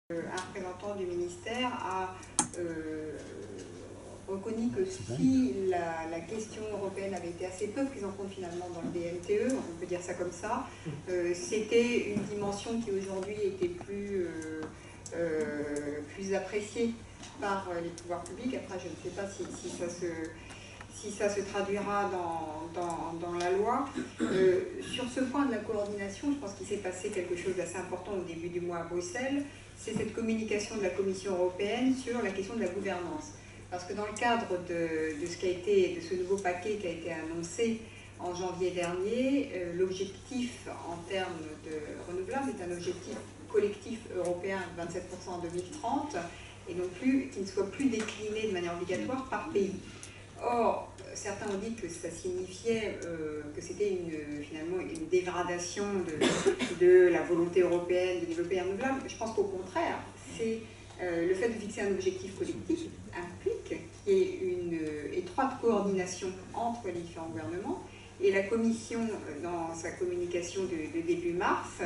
Un représentant du ministère a reconnu que si la question européenne avait été assez peu prise en compte finalement dans le DMTE, on peut dire ça comme ça, c'était une dimension qui aujourd'hui était plus appréciée par les pouvoirs publics. Après, je ne sais pas si ça se traduira dans la loi. Sur ce point de la coordination, je pense qu'il s'est passé quelque chose d'assez important au début du mois à Bruxelles. C'est cette communication de la Commission européenne sur la question de la gouvernance. Parce que dans le cadre de ce nouveau paquet qui a été annoncé en janvier dernier, l'objectif en termes de renouvelables est un objectif collectif européen de 27% en 2030 et non plus qui ne soit plus décliné de manière obligatoire par pays. Or, certains ont dit que ça signifiait que c'était finalement une dégradation de la volonté européenne de développer les renouvelables. Je pense qu'au contraire, c'est le fait de fixer un objectif collectif implique qu'il y ait une étroite coordination entre les différents gouvernements. Et la Commission, dans sa communication de début mars,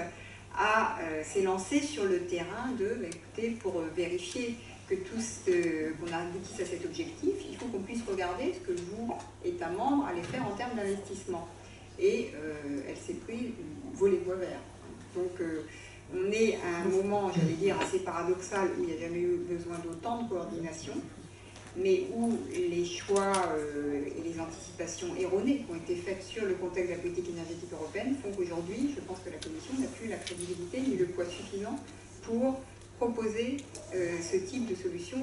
s'est lancée sur le terrain écoutez, pour vérifier que qu'on aboutisse à cet objectif, il faut qu'on puisse regarder ce que vous, États membres, allez faire en termes d'investissement. Et elle s'est pris volet bois vert. Donc on est à un moment, j'allais dire, assez paradoxal où il n'y a jamais eu besoin d'autant de coordination, mais où les choix et les anticipations erronées qui ont été faites sur le contexte de la politique énergétique européenne font qu'aujourd'hui, je pense que la Commission n'a plus la crédibilité ni le poids suffisant pour proposer ce type de solution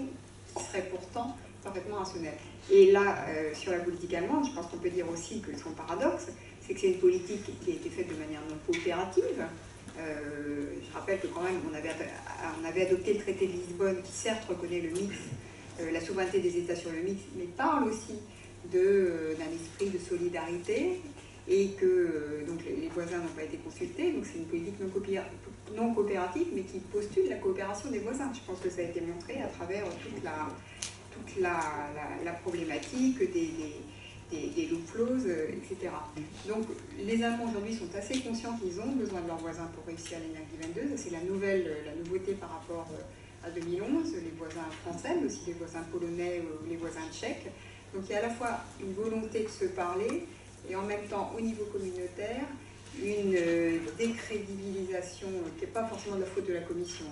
qui serait pourtant parfaitement rationnelle. Et là, sur la politique allemande, je pense qu'on peut dire aussi que son paradoxe, c'est que c'est une politique qui a été faite de manière non coopérative. Je rappelle que quand même, on avait adopté le traité de Lisbonne qui certes reconnaît le mix, la souveraineté des États sur le mix, mais parle aussi d'un esprit de solidarité et que donc les voisins n'ont pas été consultés, donc c'est une politique non coopérative, mais qui postule la coopération des voisins. Je pense que ça a été montré à travers toute la problématique des loop clauses, etc. Donc les Allemands aujourd'hui sont assez conscients qu'ils ont besoin de leurs voisins pour réussir l'énergie 22. C'est la nouveauté par rapport à 2011, les voisins français, mais aussi les voisins polonais ou les voisins tchèques. Donc il y a à la fois une volonté de se parler, et en même temps, au niveau communautaire, une décrédibilisation qui n'est pas forcément de la faute de la Commission.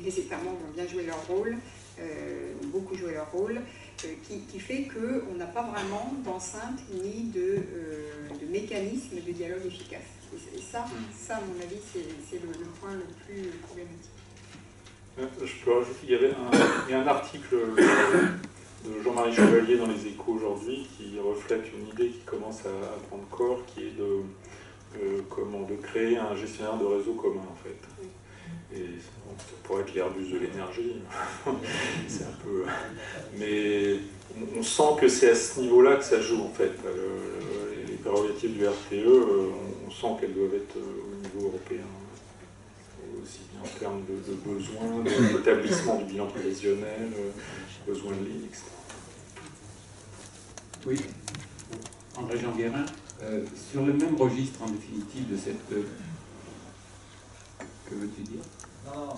Les États membres ont bien joué leur rôle, ont beaucoup joué leur rôle, qui fait qu'on n'a pas vraiment d'enceinte ni de mécanisme de dialogue efficace. Et ça, à mon avis, c'est le point le plus problématique. Je peux rajouter, il y a un article de Jean-Marie Chevalier dans les Échos aujourd'hui qui reflète une idée qui commence à prendre corps, qui est de créer un gestionnaire de réseau commun en fait. Et ça pourrait être l'Airbus de l'énergie, c'est un peu... Mais on sent que c'est à ce niveau-là que ça joue en fait. Les prérogatives du RTE, on sent qu'elles doivent être au niveau européen, aussi bien en termes de besoins, d'établissement du bilan prévisionnel, besoin de lignes, etc. Oui, André-Jean Guérin, sur le même registre en définitive de cette... Que veux-tu dire? Non,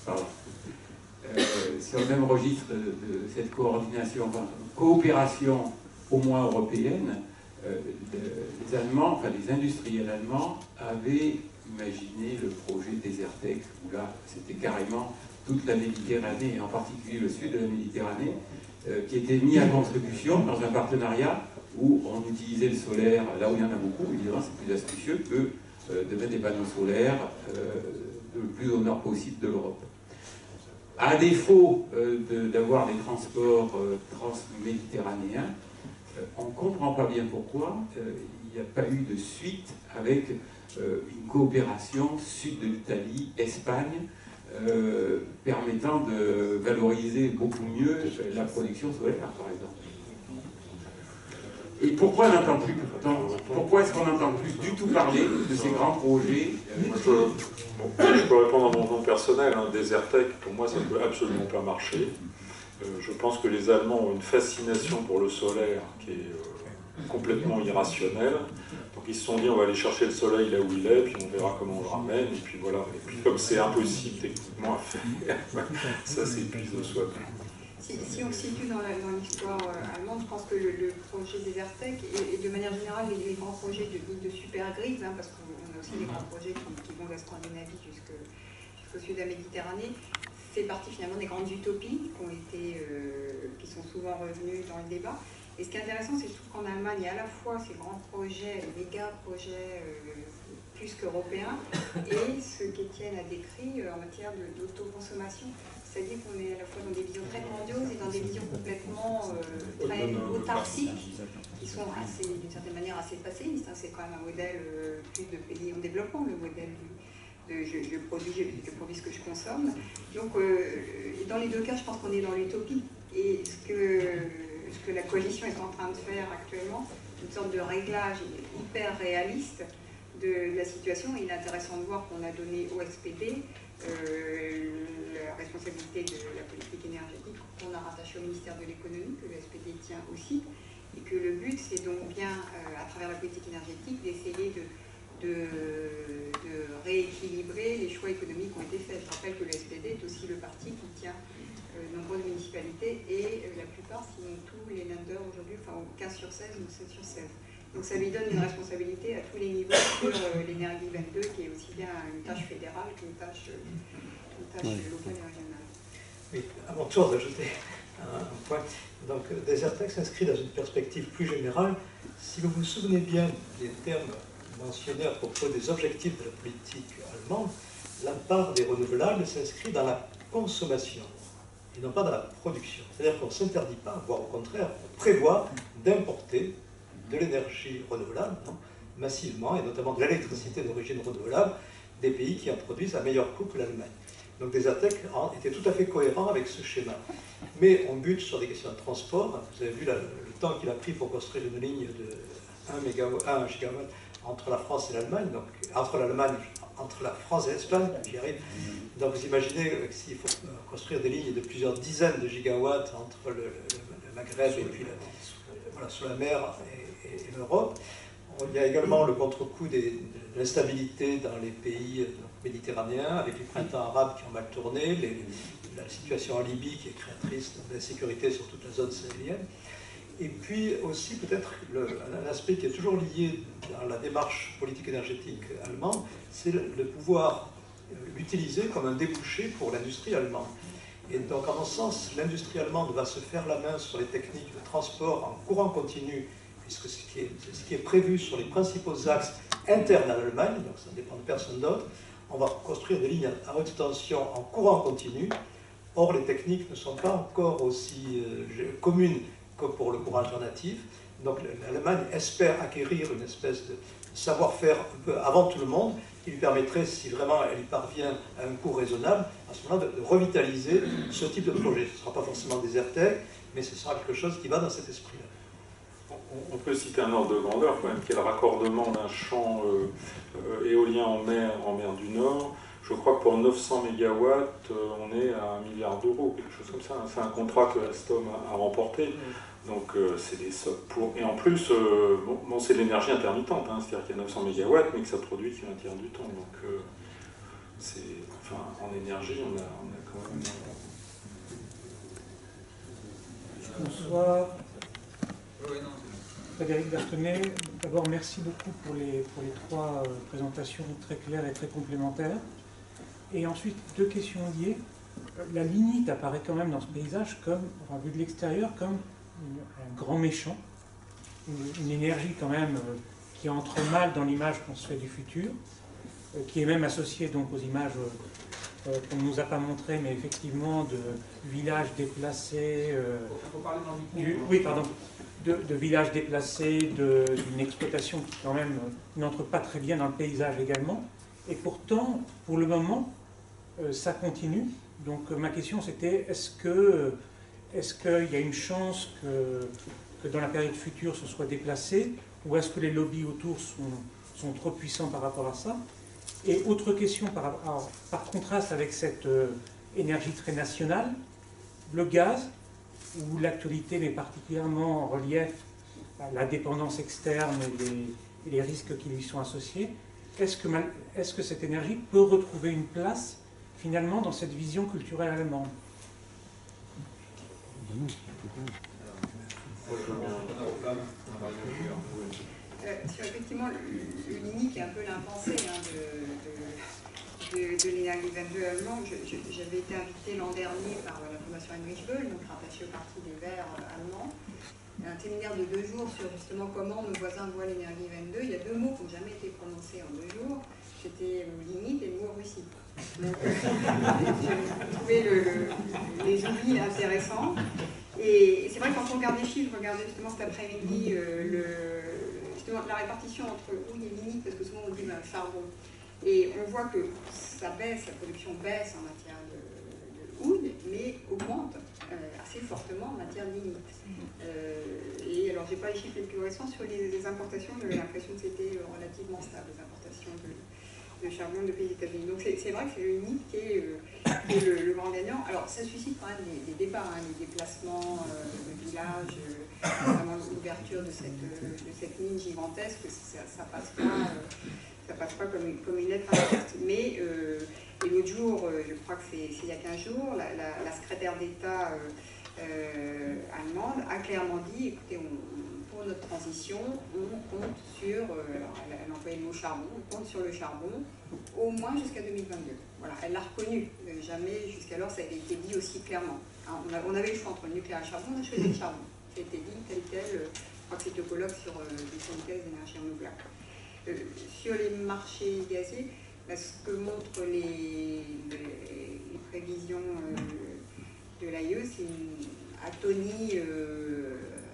pardon. Sur le même registre de cette coopération au moins européenne, les Allemands, enfin les industriels allemands avaient imaginé le projet Desertec, où là c'était carrément toute la Méditerranée, et en particulier le sud de la Méditerranée, qui était mis à contribution dans un partenariat où on utilisait le solaire là où il y en a beaucoup. Évidemment, c'est plus astucieux que de mettre des panneaux solaires le plus au nord possible de l'Europe. À défaut d'avoir des transports transméditerranéens, on ne comprend pas bien pourquoi il n'y a pas eu de suite avec une coopération sud de l'Italie, Espagne, permettant de valoriser beaucoup mieux la production solaire, par exemple. Et pourquoi on n'entend plus, pourquoi est-ce qu'on n'entend plus du tout parler de ces grands projets Je peux répondre à mon nom personnel, Desertec, pour moi ça ne peut absolument pas marcher. Je pense que les Allemands ont une fascination pour le solaire qui est complètement irrationnelle. Donc ils se sont dit on va aller chercher le soleil là où il est, puis on verra comment on le ramène, et puis voilà. Et puis comme c'est impossible techniquement à faire, ça s'épuise de soi. Si on se situe dans l'histoire allemande, je pense que le projet Desertec et de manière générale les grands projets de super grids, parce qu'on a aussi des grands projets qui vont de la Scandinavie jusqu'au sud de la Méditerranée, fait partie finalement des grandes utopies qui sont souvent revenues dans le débat. Et ce qui est intéressant, c'est que je trouve qu'en Allemagne, il y a à la fois ces grands projets, méga projets plus qu'européens, et ce qu'Étienne a décrit en matière d'autoconsommation. C'est-à-dire qu'on est à la fois dans des visions très grandioses et dans des visions complètement très autarciques, qui sont d'une certaine manière assez passéistes. C'est quand même un modèle plus de pays en développement, le modèle je produis ce que je consomme. Donc, dans les deux cas, je pense qu'on est dans l'utopie. Et ce que la coalition est en train de faire actuellement, une sorte de réglage hyper réaliste de la situation. Il est intéressant de voir qu'on a donné au SPD la responsabilité de la politique énergétique qu'on a rattachée au ministère de l'économie, que le SPD tient aussi, et que le but c'est donc bien, à travers la politique énergétique, d'essayer de rééquilibrer les choix économiques qui ont été faits. Je rappelle que le SPD est aussi le parti qui tient de nombreuses municipalités et la plupart, sinon tous les lenders aujourd'hui, enfin 15 sur 16 ou 7 sur 16. Donc ça lui donne une responsabilité à tous les niveaux sur l'énergie 22, qui est aussi bien une tâche fédérale qu'une tâche locale et régionale. Oui, à mon tour d'ajouter un point. Donc Desertec s'inscrit dans une perspective plus générale. Si vous vous souvenez bien des termes mentionnés à propos des objectifs de la politique allemande, la part des renouvelables s'inscrit dans la consommation et non pas dans la production. C'est-à-dire qu'on ne s'interdit pas, voire au contraire, on prévoit d'importer de l'énergie renouvelable massivement, et notamment de l'électricité d'origine renouvelable, des pays qui en produisent à meilleur coût que l'Allemagne. Donc Desertec était tout à fait cohérent avec ce schéma. Mais on bute sur des questions de transport. Vous avez vu le temps qu'il a pris pour construire une ligne de 1 gigawatt entre la France et l'Allemagne, donc entre la France et l'Espagne, j'y arrive. Donc vous imaginez s'il faut construire des lignes de plusieurs dizaines de gigawatts entre le Maghreb et puis sous la mer et l'Europe. Il y a également le contre-coup de l'instabilité dans les pays méditerranéens, avec les printemps arabes qui ont mal tourné, la situation en Libye qui est créatrice d'insécurité sur toute la zone sahélienne. Et puis aussi peut-être un aspect qui est toujours lié dans la démarche politique énergétique allemande, c'est de pouvoir l'utiliser comme un débouché pour l'industrie allemande. Et donc, à mon sens, l'industrie allemande va se faire la main sur les techniques de transport en courant continu, puisque c'est ce qui est prévu sur les principaux axes internes à l'Allemagne, donc ça ne dépend de personne d'autre. On va construire des lignes à haute tension en courant continu. Or, les techniques ne sont pas encore aussi communes que pour le courant alternatif. Donc, l'Allemagne espère acquérir une espèce de savoir-faire un peu avant tout le monde, qui lui permettrait, si vraiment elle y parvient à un coût raisonnable, à ce moment-là, de revitaliser ce type de projet. Ce ne sera pas forcément Desertec, mais ce sera quelque chose qui va dans cet esprit-là. On peut citer un ordre de grandeur quand même, qui est le raccordement d'un champ éolien en mer du Nord. Je crois que pour 900 MW, on est à 1 milliard d'euros, quelque chose comme ça. C'est un contrat que Alstom a remporté. Donc c'est des sommes pour... Et en plus, c'est de l'énergie intermittente, c'est-à-dire qu'il y a 900 MW, mais que ça produit qu'un tiers du temps. Donc en énergie, on a quand même... Bonsoir. Frédéric Berthenet, d'abord merci beaucoup pour les trois présentations très claires et très complémentaires. Et ensuite, deux questions liées. La lignite apparaît quand même dans ce paysage comme, enfin, vu de l'extérieur, comme un grand méchant, une énergie quand même qui entre mal dans l'image qu'on se fait du futur, qui est même associée donc aux images qu'on ne nous a pas montrées, mais effectivement de villages déplacés, de villages déplacés, d'une exploitation qui quand même n'entre pas très bien dans le paysage également. Et pourtant, pour le moment, ça continue. Donc ma question c'était, est-ce qu'il y a une chance que dans la période future ce soit déplacé, ou est-ce que les lobbies autour sont trop puissants par rapport à ça? Et autre question, par contraste avec cette énergie très nationale, le gaz, où l'actualité met particulièrement en relief la dépendance externe et les risques qui lui sont associés, est-ce que cette énergie peut retrouver une place finalement dans cette vision culturelle allemande? Sur effectivement le Lignite est un peu l'impensé de l'énergie 22 allemande. J'avais été invitée l'an dernier par la Fondation Heinrich Böll, donc rattachée au Parti des Verts allemands, un séminaire de 2 jours sur justement comment nos voisins voient l'énergie 22. Il y a 2 mots qui n'ont jamais été prononcés en 2 jours. C'était Lignite et le mot Russie. Donc j'ai trouvé les oublis intéressants. Et c'est vrai que quand on regarde les chiffres, je regardais justement cet après-midi justement la répartition entre houille et lignite, parce que souvent on dit charbon. Et on voit que ça baisse, la production baisse en matière de houille, mais augmente assez fortement en matière de lignite. Et alors j'ai pas les chiffres les plus récents sur les importations, j'avais l'impression que c'était relativement stable, les importations de charbon de pays des États-Unis. Donc c'est vrai que c'est le lignite qui est le grand gagnant. Alors ça suscite quand même des débats, hein, les déplacements de villages, vraiment l'ouverture de cette mine gigantesque, ça passe pas comme une lettre à la poste. Mais et l'autre jour, je crois que c'est il y a 15 jours, la secrétaire d'État allemande a clairement dit, écoutez, pour notre transition, on compte sur, alors elle a employé le mot charbon, on compte sur le charbon au moins jusqu'à 2022. Voilà, elle l'a reconnu. Jamais jusqu'alors ça avait été dit aussi clairement. Hein, on avait le choix entre le nucléaire et le charbon, on a choisi le charbon. Ça a été dit tel quel, je crois que c'était au colloque sur les syndicats d'énergie renouvelable. Sur les marchés gaziers, ce que montrent les prévisions de l'AIE, c'est une atonie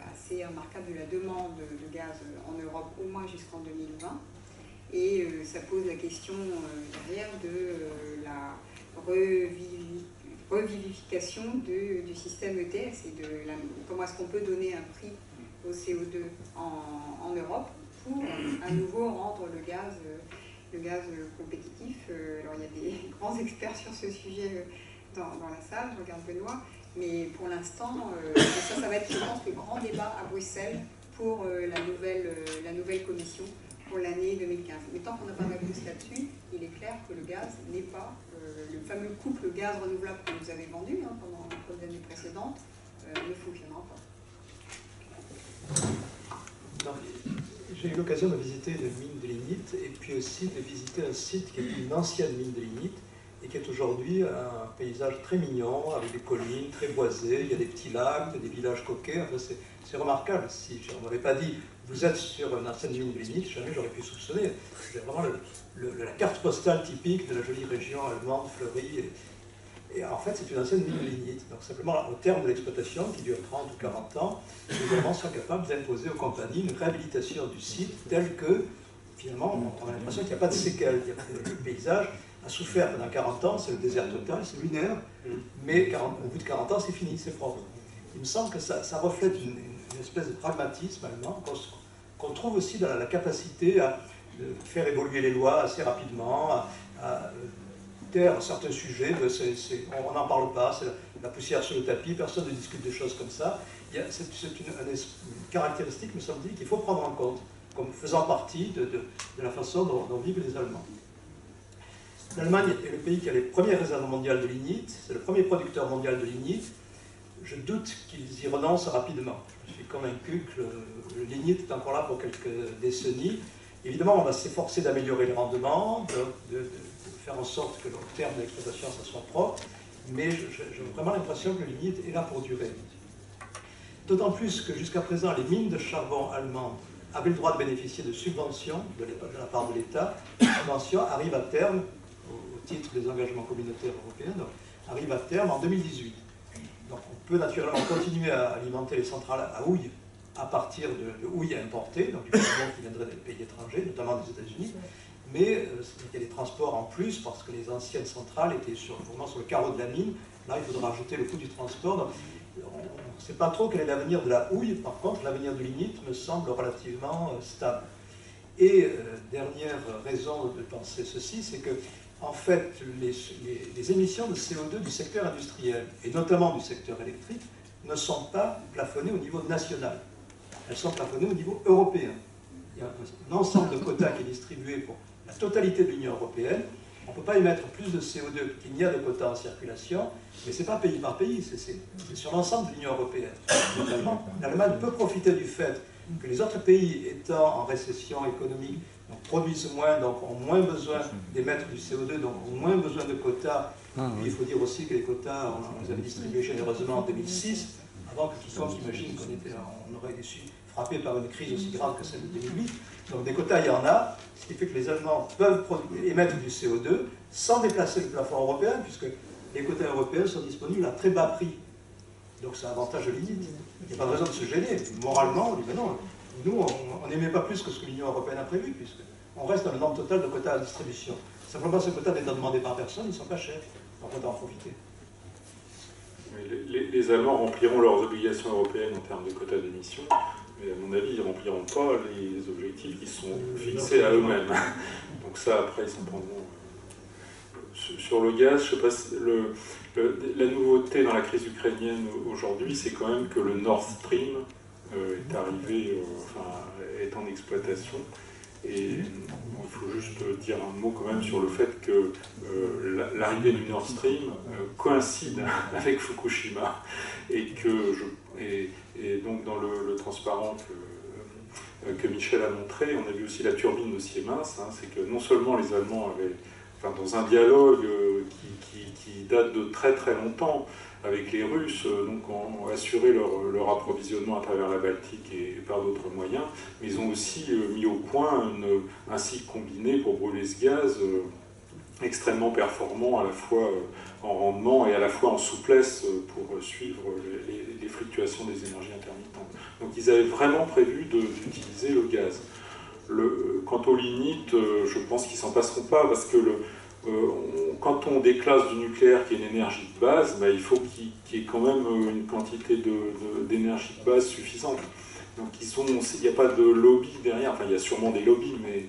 assez remarquable de la demande de gaz en Europe, au moins jusqu'en 2020. Et ça pose la question derrière de la revivification du système ETS et de comment est-ce qu'on peut donner un prix au CO2 en Europe pour à nouveau rendre le gaz compétitif. Alors il y a des grands experts sur ce sujet dans la salle, je regarde Benoît, mais pour l'instant, ça va être, je pense, le grand débat à Bruxelles pour la nouvelle commission pour l'année 2015. Mais tant qu'on n'a pas d'accords là-dessus, il est clair que le gaz n'est pas le fameux couple gaz renouvelable que vous avez vendu pendant les années précédentes ne fonctionnera pas. J'ai eu l'occasion de visiter une mine de lignite et puis aussi de visiter un site qui est une ancienne mine de lignite et qui est aujourd'hui un paysage très mignon, avec des collines très boisées, il y a des petits lacs, des villages coquets, enfin, c'est remarquable. Si on ne m'avait pas dit, vous êtes sur une ancienne mine de lignite, jamais j'aurais pu soupçonner. C'est vraiment la carte postale typique de la jolie région allemande fleurie. Et en fait, c'est une ancienne mine de lignite. Donc simplement, au terme de l'exploitation, qui dure 30 ou 40 ans, les Allemands sont capables d'imposer aux compagnies une réhabilitation du site tel que, finalement, on a l'impression qu'il n'y a pas de séquelles. Le paysage a souffert pendant 40 ans, c'est le désert total, c'est lunaire, mais au bout de 40 ans, c'est fini, c'est propre. Il me semble que ça reflète une espèce de pragmatisme allemand qu'on trouve aussi dans la capacité à faire évoluer les lois assez rapidement, à taire certains sujets, on n'en parle pas, c'est la poussière sur le tapis, personne ne discute des choses comme ça. C'est une caractéristique, me semble-t-il, qu'il faut prendre en compte, comme faisant partie de la façon dont vivent les Allemands. L'Allemagne est le pays qui a les premières réserves mondiales de lignite, c'est le premier producteur mondial de lignite. Je doute qu'ils y renoncent rapidement. Je suis convaincu que le lignite est encore là pour quelques décennies. Évidemment, on va s'efforcer d'améliorer les rendements, de faire en sorte que le terme d'exploitation ça soit propre, mais j'ai vraiment l'impression que le lignite est là pour durer. D'autant plus que jusqu'à présent, les mines de charbon allemandes avaient le droit de bénéficier de subventions de la part de l'État. Les subventions arrivent à terme, au titre des engagements communautaires européens, donc, arrivent à terme en 2018. Donc on peut naturellement continuer à alimenter les centrales à houille à partir de houille importée, donc du charbon qui viendrait des pays étrangers, notamment des États-Unis, mais il y a des transports en plus parce que les anciennes centrales étaient vraiment sur le carreau de la mine. Là, il faudra ajouter le coût du transport. Donc, on ne sait pas trop quel est l'avenir de la houille. Par contre, l'avenir du lignite me semble relativement stable. Et dernière raison de penser ceci, c'est que en fait, les émissions de CO2 du secteur industriel, et notamment du secteur électrique, ne sont pas plafonnées au niveau national. Elles sont plafonnées au niveau européen. il y a un ensemble de quotas qui est distribué pour la totalité de l'Union européenne. On ne peut pas émettre plus de CO2 qu'il n'y a de quotas en circulation, mais ce n'est pas pays par pays, c'est sur l'ensemble de l'Union européenne. Notamment, l'Allemagne peut profiter du fait que les autres pays étant en récession économique, donc produisent moins, donc ont moins besoin d'émettre du CO2, donc ont moins besoin de quotas. Il faut dire aussi que les quotas, on les avait distribués généreusement en 2006, avant que quiconque imagine qu'on aurait été frappé par une crise aussi grave que celle de 2008. Donc des quotas, il y en a, ce qui fait que les Allemands peuvent émettre du CO2 sans déplacer le plafond européen, puisque les quotas européens sont disponibles à très bas prix. Donc c'est un avantage limite. Il n'y a pas de raison de se gêner. Moralement, on dit ben non, nous, on n'émet pas plus que ce que l'Union européenne a prévu, puisqu'on reste dans le nombre total de quotas à distribution. Simplement, ces quotas n'étant demandés par personne, ils ne sont pas chers. Donc on doit en profiter. Les Allemands rempliront leurs obligations européennes en termes de quotas d'émissions, mais à mon avis, ils ne rempliront pas les objectifs qui sont fixés à eux-mêmes. Donc ça, après, ils s'en prendront. Sur le gaz, je sais pas si la nouveauté dans la crise ukrainienne aujourd'hui, c'est quand même que le Nord Stream est arrivé, est en exploitation. Et il faut juste dire un mot quand même sur le fait que l'arrivée du Nord Stream coïncide avec Fukushima et donc dans le transparent que Michel a montré, on a vu aussi la turbine de Siemens, c'est que non seulement les Allemands avaient, dans un dialogue qui date de très très longtemps avec les Russes, donc ont assuré leur approvisionnement à travers la Baltique et par d'autres moyens, mais ils ont aussi mis au point un cycle combiné pour brûler ce gaz extrêmement performant, à la fois en rendement et à la fois en souplesse pour suivre les fluctuations des énergies intermittentes. Donc ils avaient vraiment prévu d'utiliser le gaz. Quant au lignite, je pense qu'ils ne s'en passeront pas, parce que quand on déclasse du nucléaire qui est une énergie de base, il faut qu'il y ait quand même une quantité d'énergie de base suffisante. Donc il n'y a pas de lobby derrière, il y a sûrement des lobbies, mais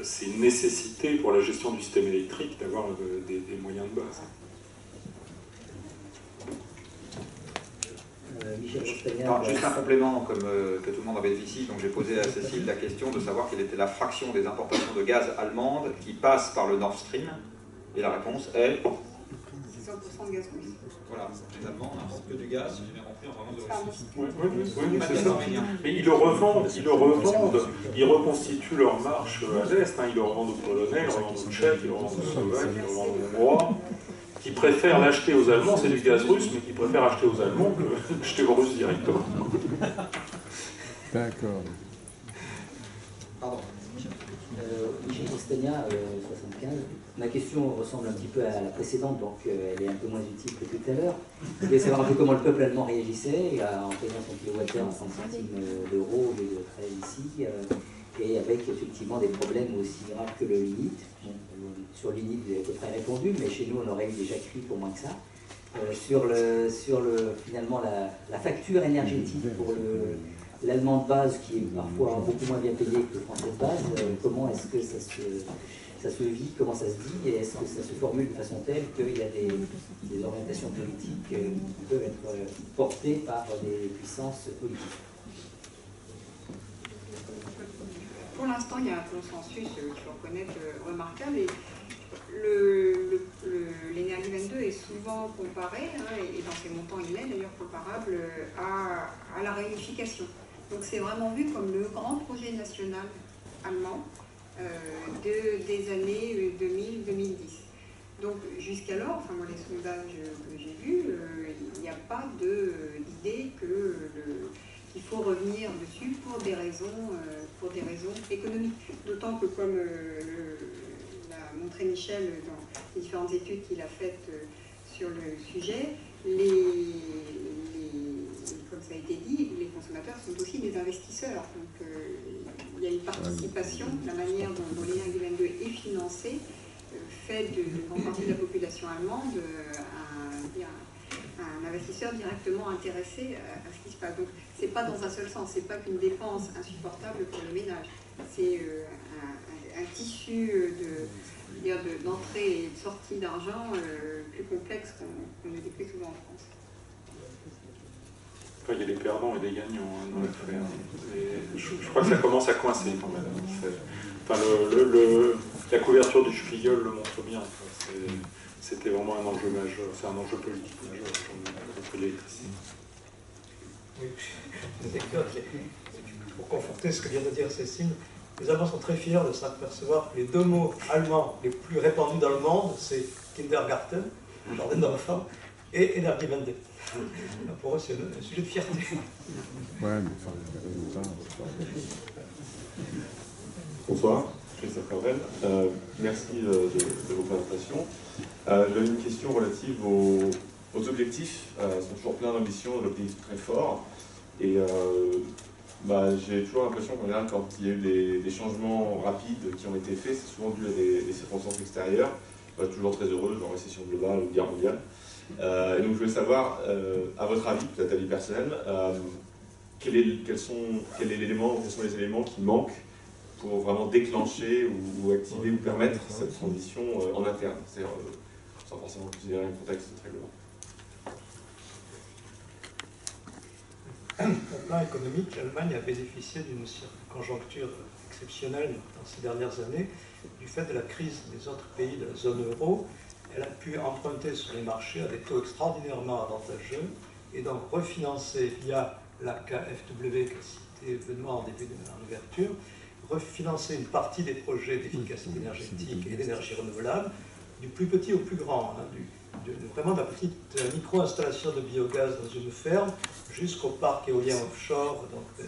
c'est une nécessité pour la gestion du système électrique d'avoir des moyens de base. Juste un complément, comme que tout le monde avait vu ici, donc j'ai posé à Cécile la question de savoir quelle était la fraction des importations de gaz allemandes qui passent par le Nord Stream, et la réponse est... 100% de gaz russe. Voilà, les Allemands n'importent que du gaz, j'ai bien compris, en vraiment de Russie. Oui, c'est ça. Mais ils le revendent, ils reconstituent leur marche à l'Est, ils le revendent aux Polonais, ils le revendent aux Tchèques, ils le revendent aux Slovaques, ils le revendent aux Hongrois, qui préfèrent l'acheter aux Allemands, c'est du gaz russe, mais qui préfèrent acheter aux Allemands que acheter aux Russes directement. D'accord. Pardon. Michel Castagna, 75. Ma question ressemble un petit peu à la précédente, donc elle est un peu moins utile que tout à l'heure. Je voulais savoir un peu comment le peuple allemand réagissait en payant son kilowattheure à 30 centimes d'euros au lieu de 13 ici, et avec effectivement des problèmes aussi graves que le lignite. Bon, sur le lignite, vous avez à peu près répondu, mais chez nous, on aurait eu déjà cru pour moins que ça. Finalement, la facture énergétique pour l'allemand de base, qui est parfois beaucoup moins bien payé que le français de base, comment est-ce que ça se vit, comment ça se dit, et est-ce que ça se formule de façon telle qu'il y a des orientations politiques qui peuvent être portées par des puissances politiques? Pour l'instant, il y a un consensus, il faut reconnaître, remarquable. Et l'énergie 22 est souvent comparé, et dans ses montants, il est d'ailleurs comparable à la réunification. Donc c'est vraiment vu comme le grand projet national allemand des années 2000-2010. Donc jusqu'alors, moi les sondages que j'ai vus, il n'y a pas d'idée qu'il faut revenir dessus pour des raisons économiques. D'autant que, comme l'a montré Michel dans les différentes études qu'il a faites sur le sujet, comme ça a été dit, les consommateurs sont aussi des investisseurs. Donc il y a une participation, la manière dont l'énergie 22 est financée fait d'une grande partie de la population allemande un investisseur directement intéressé à ce qui se passe. Donc c'est pas dans un seul sens, c'est pas qu'une dépense insupportable pour les ménages, c'est un tissu d'entrée et de sortie d'argent plus complexe qu'on ne décrit souvent en France. il y a des perdants et des gagnants hein, dans l'affaire. Et je crois que ça commence à coincer quand même. Enfin, la couverture du Spiegel le montre bien. C'était vraiment un enjeu majeur, c'est un enjeu politique majeur contre l'électricité. Oui, pour conforter ce que vient de dire Cécile, les Allemands sont très fiers de s'apercevoir que les deux mots allemands les plus répandus dans le monde, c'est Kindergarten, jardin d'enfants, et Energiewende. Pour eux, c'est un sujet de fierté. Ouais, mais enfin, bonsoir, Christophe Carvel. Merci de vos présentations. J'avais une question relative aux objectifs. Ils sont toujours pleins d'ambition, l'objectif très fort. Et j'ai toujours l'impression qu'en général, quand il y a eu des changements rapides qui ont été faits, c'est souvent dû à des circonstances extérieures. Toujours très heureux, genre récession globale ou guerre mondiale. Et donc je voulais savoir, à votre avis, peut-être à l'avis personnel, quels sont les éléments qui manquent pour vraiment déclencher ou activer ou permettre cette transition en interne, c'est-à-dire sans forcément considérer un contexte très global. Au plan économique, l'Allemagne a bénéficié d'une conjoncture exceptionnelle dans ces dernières années du fait de la crise des autres pays de la zone euro. Elle a pu emprunter sur les marchés à des taux extraordinairement avantageux et donc refinancer via la KfW qu'a cité Benoît en début d'ouverture, refinancer une partie des projets d'efficacité énergétique et d'énergie renouvelable, du plus petit au plus grand, vraiment de la petite micro-installation de biogaz dans une ferme jusqu'au parc éolien offshore, donc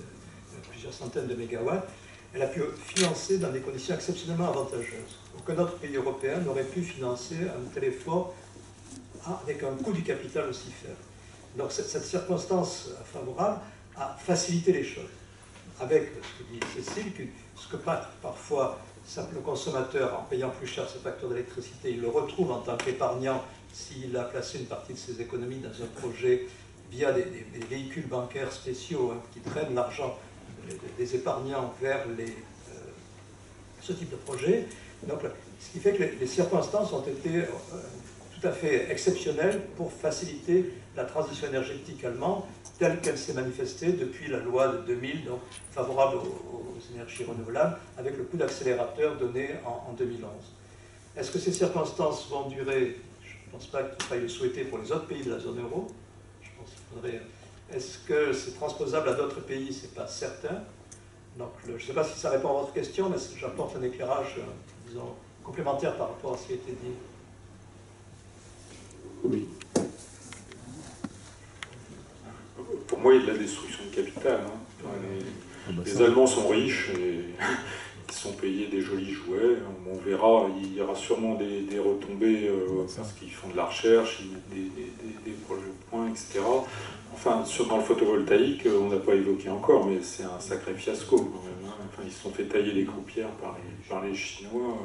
plusieurs centaines de mégawatts. Elle a pu financer dans des conditions exceptionnellement avantageuses. Aucun autre pays européen n'aurait pu financer un tel effort avec un coût du capital aussi faible. Donc cette circonstance favorable a facilité les choses. Avec ce que dit Cécile, ce que parfois le consommateur, en payant plus cher ses factures d'électricité, il le retrouve en tant qu'épargnant s'il a placé une partie de ses économies dans un projet via des véhicules bancaires spéciaux qui traînent l'argent des épargnants vers ce type de projet. Donc, ce qui fait que les circonstances ont été tout à fait exceptionnelles pour faciliter la transition énergétique allemande telle qu'elle s'est manifestée depuis la loi de 2000, donc favorable aux énergies renouvelables, avec le coup d'accélérateur donné en 2011. Est-ce que ces circonstances vont durer? Je ne pense pas qu'il faille le souhaiter pour les autres pays de la zone euro. Je pense qu'il faudrait... Est-ce que c'est transposable à d'autres pays? Ce n'est pas certain. Donc, je ne sais pas si ça répond à votre question, mais j'apporte un éclairage, disons, complémentaire par rapport à ce qui a été dit. Oui. Pour moi, il y a de la destruction de capital. Hein. Les Allemands sont riches et ils sont payés des jolis jouets. On verra, il y aura sûrement des retombées parce qu'ils font de la recherche, ils mettent des projets au point, etc. Enfin, dans le photovoltaïque, on n'a pas évoqué encore, mais c'est un sacré fiasco quand même. Hein. Enfin, ils se sont fait tailler les croupières par les Chinois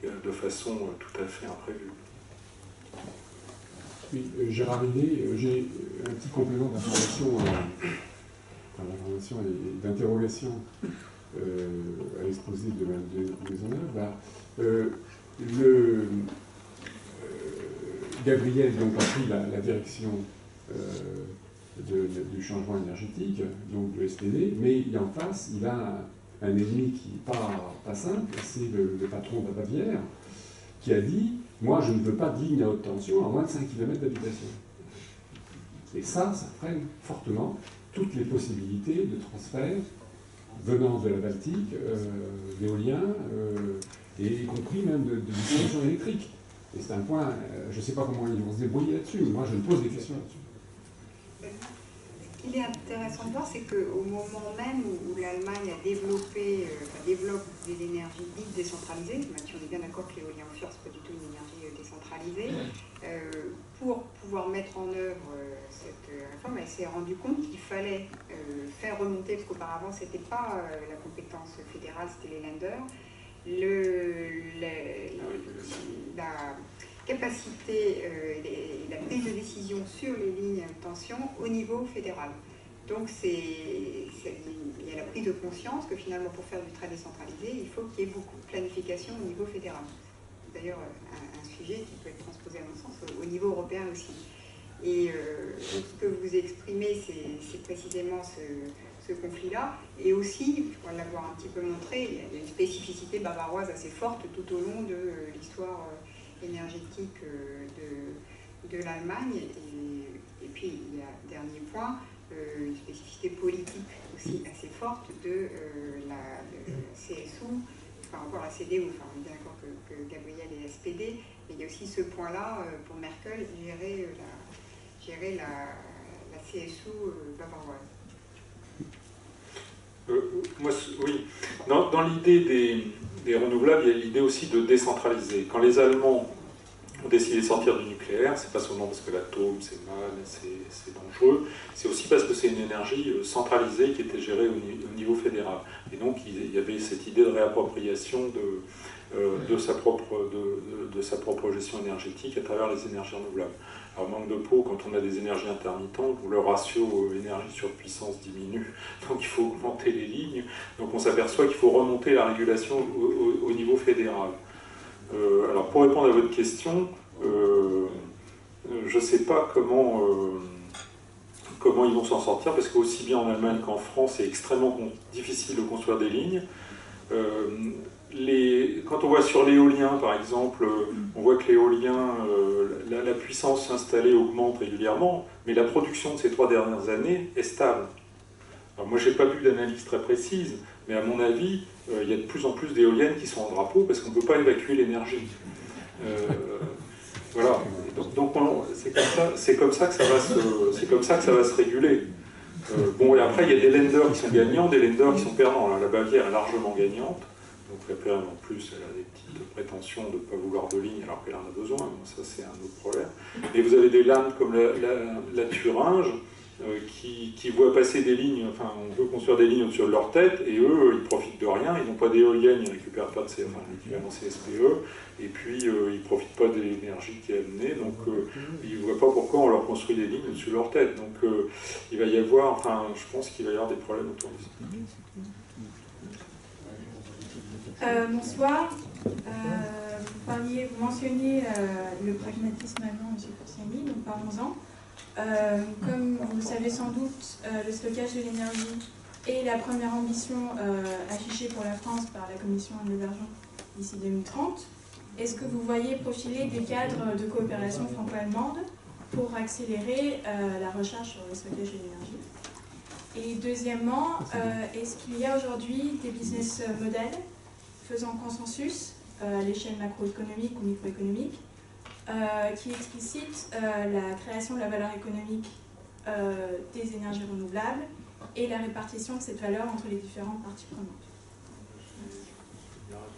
de façon tout à fait imprévue. Oui, Gérard Ridet, j'ai un petit complément d'information et d'interrogation à l'exposé de Mme Maisonneuve. Gabriel donc, a pris la direction du changement énergétique, donc le SPD, mais en face, il a un ennemi qui n'est pas simple, c'est le patron de la Bavière, qui a dit « Moi, je ne veux pas de ligne à haute tension à moins de 5 km d'habitation ». Et ça freine fortement toutes les possibilités de transfert venant de la Baltique, d'éolien, et y compris même de distribution électrique. Et c'est un point, je ne sais pas comment ils vont se débrouiller là-dessus, mais moi je me pose des questions là-dessus. Ce qu'il est intéressant de voir, c'est qu'au moment même où l'Allemagne développe des énergies dites décentralisées, même si on est bien d'accord que l'éolien offshore, ce n'est pas du tout une énergie décentralisée, pour pouvoir mettre en œuvre cette réforme, elle s'est rendue compte qu'il fallait faire remonter, parce qu'auparavant, ce n'était pas la compétence fédérale, c'était les Länder, la capacité et la prise de décision sur les lignes de tension au niveau fédéral. Donc il y a la prise de conscience que finalement pour faire du très décentralisé, il faut qu'il y ait beaucoup de planification au niveau fédéral. D'ailleurs un sujet qui peut être transposé à mon sens au niveau européen aussi. Et ce que vous exprimez, c'est précisément ce conflit-là. Et aussi, je crois l'avoir un petit peu montré, il y a une spécificité bavaroise assez forte tout au long de l'histoire énergétique de l'Allemagne. Et puis, il y a, dernier point, une spécificité politique aussi assez forte de la CSU par rapport à la CDU. Enfin, on est bien d'accord que Gabriel est SPD, mais il y a aussi ce point-là pour Merkel, gérer la CSU bavaroise. Moi, oui. Dans l'idée des renouvelables, il y a l'idée aussi de décentraliser. Quand les Allemands ont décidé de sortir du nucléaire, c'est pas seulement parce que l'atome c'est mal, c'est dangereux, c'est aussi parce que c'est une énergie centralisée qui était gérée au niveau fédéral. Et donc il y avait cette idée de réappropriation de sa propre gestion énergétique à travers les énergies renouvelables. Alors manque de peau, quand on a des énergies intermittentes, où le ratio énergie sur puissance diminue, donc il faut augmenter les lignes, donc on s'aperçoit qu'il faut remonter la régulation au niveau fédéral. Alors pour répondre à votre question, je ne sais pas comment ils vont s'en sortir, parce qu'aussi bien en Allemagne qu'en France, c'est extrêmement difficile de construire des lignes. Quand on voit sur l'éolien, par exemple, on voit que l'éolien, la puissance installée augmente régulièrement, mais la production de ces 3 dernières années est stable. Alors moi, je n'ai pas vu d'analyse très précise, mais à mon avis, il y a de plus en plus d'éoliennes qui sont en drapeau parce qu'on ne peut pas évacuer l'énergie. Voilà. Donc c'est comme ça que ça va se réguler. Bon, et après, il y a des lenders qui sont gagnants, des lenders qui sont perdants. La Bavière est largement gagnante. Donc la PM, en plus, elle a des petites prétentions de ne pas vouloir de ligne alors qu'elle en a besoin. Donc ça, c'est un autre problème. Et vous avez des landes comme la Thuringe, qui voient passer des lignes, enfin on veut construire des lignes au-dessus de leur tête, et eux, ils profitent de rien, ils n'ont pas d'éoliennes, ils ne récupèrent pas de l'équivalent CSPE, et puis ils ne profitent pas de l'énergie qui est amenée, donc ils ne voient pas pourquoi on leur construit des lignes au-dessus de leur tête. Donc il va y avoir, enfin je pense qu'il va y avoir des problèmes autour de ça. Bonsoir. Vous mentionniez le pragmatisme allemand, M. Coursiani, donc parlons-en. Comme vous le savez sans doute, le stockage de l'énergie est la première ambition affichée pour la France par la Commission de l'émergence d'ici 2030. Est-ce que vous voyez profiler des cadres de coopération franco-allemande pour accélérer la recherche sur le stockage de l'énergie? Et deuxièmement, est-ce qu'il y a aujourd'hui des business models faisant consensus à l'échelle macroéconomique ou microéconomique qui explicite la création de la valeur économique des énergies renouvelables et la répartition de cette valeur entre les différentes parties prenantes?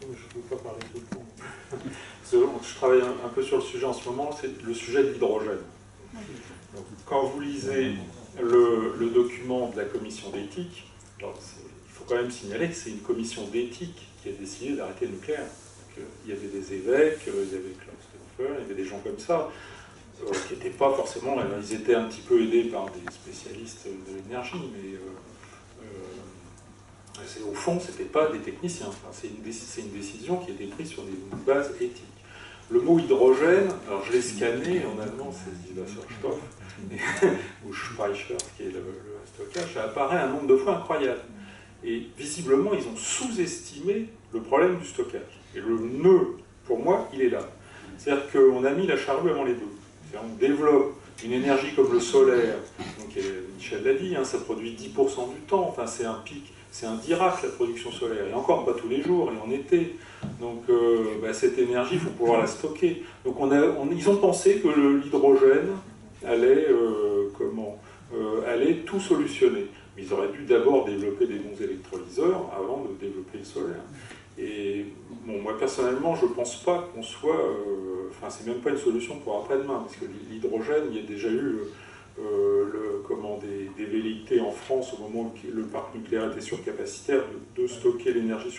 Je ne peux pas parler tout le temps. Je travaille un peu sur le sujet en ce moment, c'est le sujet de l'hydrogène. Donc, quand vous lisez le document de la commission d'éthique, il faut quand même signaler que c'est une commission d'éthique qui a décidé d'arrêter le nucléaire. Donc, il y avait des évêques, il y avait Klaus Stempfer, il y avait des gens comme ça, qui n'étaient pas forcément... Ils étaient un petit peu aidés par des spécialistes de l'énergie, mais au fond, ce n'étaient pas des techniciens. Enfin, c'est une décision qui a été prise sur des bases éthiques. Le mot hydrogène, alors je l'ai scanné, en allemand c'est Wasserstoff, ou Speicher, qui est le stockage, ça apparaît un nombre de fois incroyable. Et visiblement, ils ont sous-estimé le problème du stockage. Et le nœud, pour moi, il est là. C'est-à-dire qu'on a mis la charrue avant les bœufs. On développe une énergie comme le solaire, donc Michel l'a dit, ça produit 10% du temps, enfin, c'est un pic, c'est un Dirac la production solaire, et encore pas tous les jours, et en été. Donc cette énergie, il faut pouvoir la stocker. Donc ils ont pensé que l'hydrogène allait, allait tout solutionner. Mais ils auraient dû d'abord développer des bons électrolyseurs avant de développer le solaire. Et bon, moi personnellement, je ne pense pas qu'on soit... Enfin, c'est même pas une solution pour après-demain, parce que l'hydrogène, il y a déjà eu des velléités en France au moment où le parc nucléaire était surcapacitaire de stocker l'énergie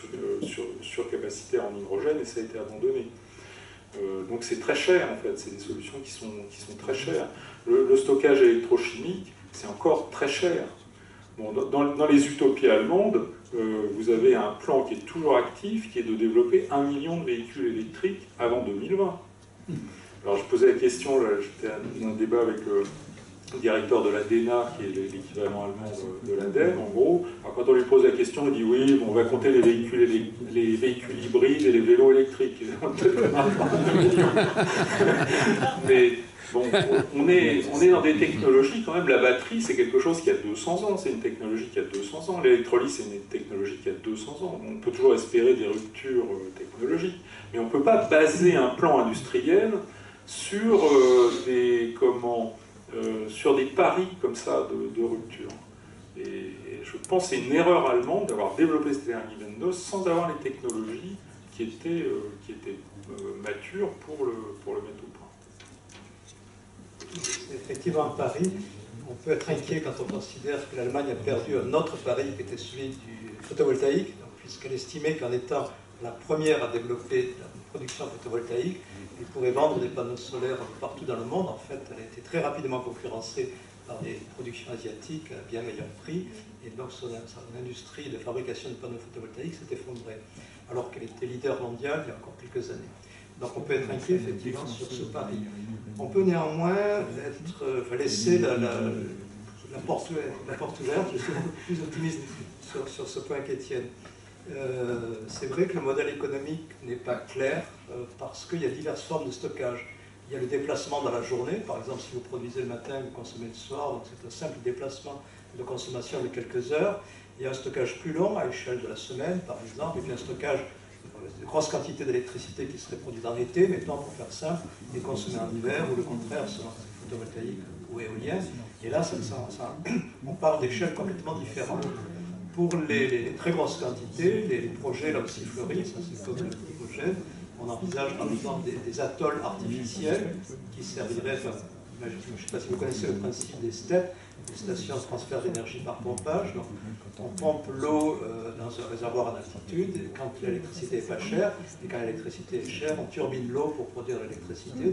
surcapacitaire en hydrogène, et ça a été abandonné. Donc c'est très cher en fait, c'est des solutions qui sont très chères. Le stockage électrochimique, c'est encore très cher. Bon, dans les utopies allemandes, vous avez un plan qui est toujours actif, qui est de développer 1 million de véhicules électriques avant 2020. Alors je posais la question, j'étais dans un débat avec directeur de l'ADENA, qui est l'équivalent allemand de l'ADEME, en gros. Alors, quand on lui pose la question, il dit oui, bon, on va compter les véhicules hybrides et les vélos électriques. Mais bon, on est dans des technologies, quand même, la batterie, c'est quelque chose qui a 200 ans, c'est une technologie qui a 200 ans. L'électrolyse, c'est une technologie qui a 200 ans. On peut toujours espérer des ruptures technologiques, mais on ne peut pas baser un plan industriel sur sur des paris comme ça de rupture. Et je pense que c'est une erreur allemande d'avoir développé cette Energiewende sans avoir les technologies qui étaient matures pour le mettre au point. C'est effectivement un pari. On peut être inquiet quand on considère que l'Allemagne a perdu un autre pari qui était celui du photovoltaïque, puisqu'elle estimait qu'en étant la première à développer la production photovoltaïque, elle pourrait vendre des panneaux solaires partout dans le monde. En fait, elle a été très rapidement concurrencée par des productions asiatiques à bien meilleur prix, et donc son industrie de fabrication de panneaux photovoltaïques s'est effondrée, alors qu'elle était leader mondial il y a encore quelques années. Donc on peut être inquiet effectivement sur ce pari. On peut néanmoins laisser la porte ouverte. Je suis beaucoup plus optimiste sur ce point qu'Étienne. C'est vrai que le modèle économique n'est pas clair parce qu'il y a diverses formes de stockage. Il y a le déplacement dans la journée, par exemple si vous produisez le matin, vous consommez le soir, donc c'est un simple déplacement de consommation de quelques heures. Il y a un stockage plus long à l'échelle de la semaine, par exemple, et puis un stockage de grosses quantités d'électricité qui serait produite en été, mettons pour faire simple, et consommée en hiver, ou le contraire, selon photovoltaïque ou éolien. Et là, on parle d'échelles complètement différentes. Pour les très grosses quantités, les projets là aussi fleurissent, c'est comme l'hydrogène, on envisage par exemple des atolls artificiels qui serviraient, je ne sais pas si vous connaissez le principe des STEP, des stations de transfert d'énergie par pompage. Donc, on pompe l'eau dans un réservoir à altitude quand l'électricité est pas chère, et quand l'électricité est chère, on turbine l'eau pour produire de l'électricité.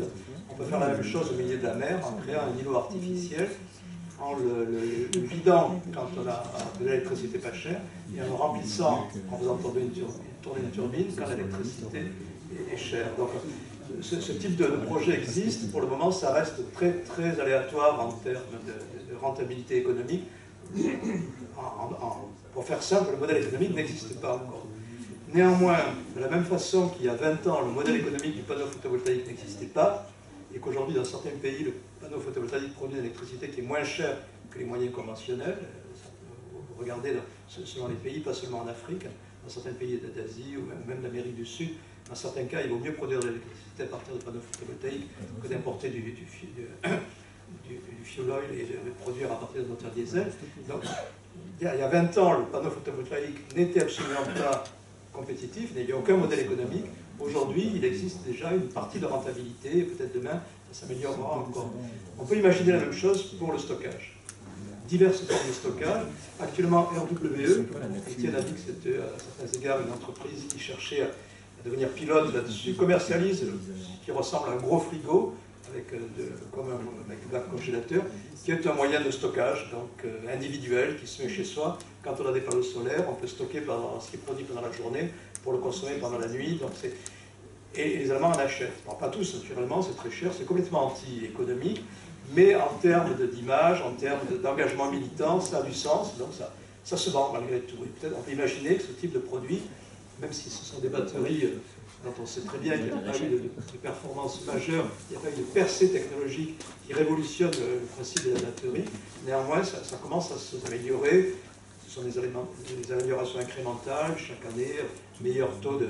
On peut faire la même chose au milieu de la mer en créant un îlot artificiel, en le vidant quand on a de l'électricité pas chère, et en le remplissant en faisant tourner une turbine quand l'électricité est chère. Donc, ce type de projet existe. Pour le moment, ça reste très, très aléatoire en termes de rentabilité économique. Pour faire simple, le modèle économique n'existe pas encore. Néanmoins, de la même façon qu'il y a 20 ans, le modèle économique du panneau photovoltaïque n'existait pas, et qu'aujourd'hui, dans certains pays, le panneau photovoltaïque produit une électricité qui est moins chère que les moyens conventionnels. Vous regardez selon les pays, pas seulement en Afrique, dans certains pays d'Asie ou même d'Amérique du Sud, dans certains cas, il vaut mieux produire de l'électricité à partir de panneaux photovoltaïques que d'importer du fuel oil et de produire à partir de moteurs diesel. Donc, il y a 20 ans, le panneau photovoltaïque n'était absolument pas compétitif, il n'y avait aucun modèle économique. Aujourd'hui, il existe déjà une partie de rentabilité, et peut-être demain, ça s'améliorera encore. On peut imaginer la même chose pour le stockage. Diverses formes de stockage. Actuellement, RWE, Étienne a dit que c'était à certains égards une entreprise qui cherchait à devenir pilote là-dessus, commercialise ce qui ressemble à un gros frigo, comme un bac congélateur, qui est un moyen de stockage donc individuel qui se met chez soi. Quand on a des panneaux solaires, on peut stocker ce qui est produit pendant la journée pour le consommer pendant la nuit. Donc et les Allemands en achètent. Alors, pas tous, naturellement, c'est très cher, c'est complètement anti-économique, mais en termes d'image, en termes d'engagement militant, ça a du sens, donc ça se vend malgré tout. Et peut-être on peut imaginer que ce type de produit, même si ce sont des batteries dont on sait très bien qu'il n'y a pas eu de performance majeure, il n'y a pas eu de percée technologique qui révolutionne le principe de la batterie, néanmoins ça commence à s'améliorer. Ce sont des améliorations incrémentales chaque année, meilleur taux de